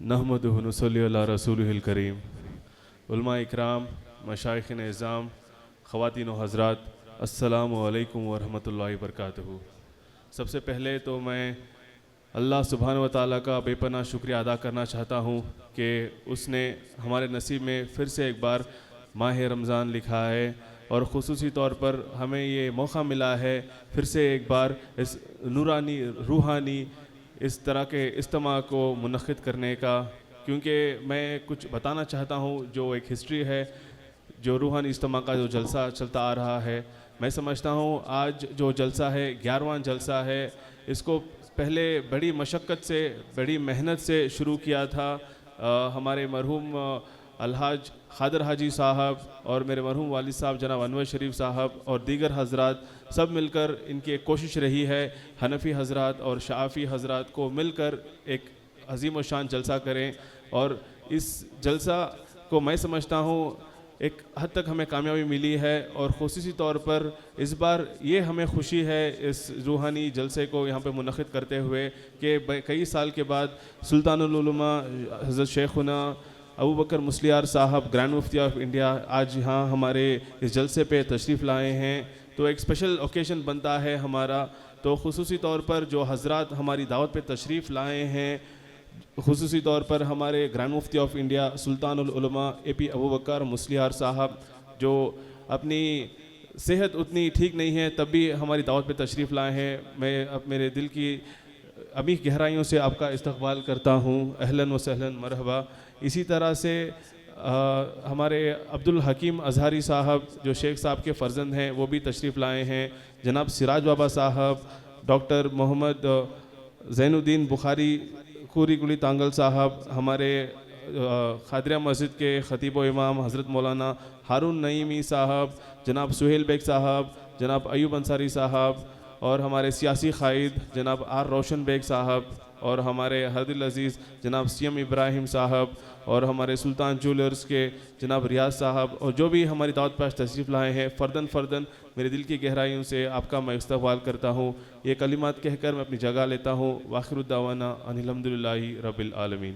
نحمدہ ونصلی علی رسولہ الکریم۔ علماء اکرام، مشائخ اعظام، خواتین و حضرات، السلام علیکم ورحمۃ اللہ وبرکاتہ۔ سب سے پہلے تو میں اللہ سبحانہ و تعالیٰ کا بے پناہ شکریہ ادا کرنا چاہتا ہوں کہ اس نے ہمارے نصیب میں پھر سے ایک بار ماہ رمضان لکھا ہے، اور خصوصی طور پر ہمیں یہ موقع ملا ہے پھر سے ایک بار اس نورانی روحانی اس طرح کے اجتماع کو منعقد کرنے کا، کیونکہ میں کچھ بتانا چاہتا ہوں جو ایک ہسٹری ہے، جو روحانی اجتماع کا جو جلسہ چلتا آ رہا ہے۔ میں سمجھتا ہوں آج جو جلسہ ہے 11واں جلسہ ہے، اس کو پہلے بڑی مشقت سے، بڑی محنت سے شروع کیا تھا ہمارے مرحوم الحاج خادر حاجی صاحب اور میرے مرحوم والد صاحب جناب انور شریف صاحب اور دیگر حضرات سب مل کر، ان کی ایک کوشش رہی ہے حنفی حضرات اور شافعی حضرات کو مل کر ایک عظیم و شان جلسہ کریں، اور اس جلسہ کو میں سمجھتا ہوں ایک حد تک ہمیں کامیابی ملی ہے، اور خصوصی طور پر اس بار یہ ہمیں خوشی ہے اس روحانی جلسے کو یہاں پہ منعقد کرتے ہوئے کہ کئی سال کے بعد سلطان العلماء حضرت شیخنا ابو بکر مسلیار صاحب گرینڈ مفتی آف انڈیا آج یہاں ہمارے اس جلسے پہ تشریف لائے ہیں، تو ایک اسپیشل اوکیشن بنتا ہے ہمارا۔ تو خصوصی طور پر جو حضرات ہماری دعوت پہ تشریف لائے ہیں، خصوصی طور پر ہمارے گرینڈ مفتی آف انڈیا سلطان العلماء اے پی ابو بکر مسلیار صاحب، جو اپنی صحت اتنی ٹھیک نہیں ہے تب بھی ہماری دعوت پہ تشریف لائے ہیں، میں اب میرے دل کی ابھی گہرائیوں سے آپ کا استقبال کرتا ہوں، اہلاً و سہلاً مرحبا۔ اسی طرح سے ہمارے عبدالحکیم اظہری صاحب جو شیخ صاحب کے فرزند ہیں، وہ بھی تشریف لائے ہیں، جناب سراج بابا صاحب، ڈاکٹر محمد زین الدین بخاری خوری گلی تانگل صاحب، ہمارے خادرہ مسجد کے خطیب و امام حضرت مولانا ہارون نعیمی صاحب، جناب سہیل بیگ صاحب، جناب ایوب انصاری صاحب، اور ہمارے سیاسی قائد جناب آر روشن بیگ صاحب، اور ہمارے حد العزیز جناب سی ایم ابراہیم صاحب، اور ہمارے سلطان جولرز کے جناب ریاض صاحب، اور جو بھی ہماری دعوت پر تشریف لائے ہیں، فرداً میرے دل کی گہرائیوں سے آپ کا میں استقبال کرتا ہوں۔ یہ کلمات کہہ کر میں اپنی جگہ لیتا ہوں۔ وآخر الدعوانا ان الحمد للہ رب العالمین۔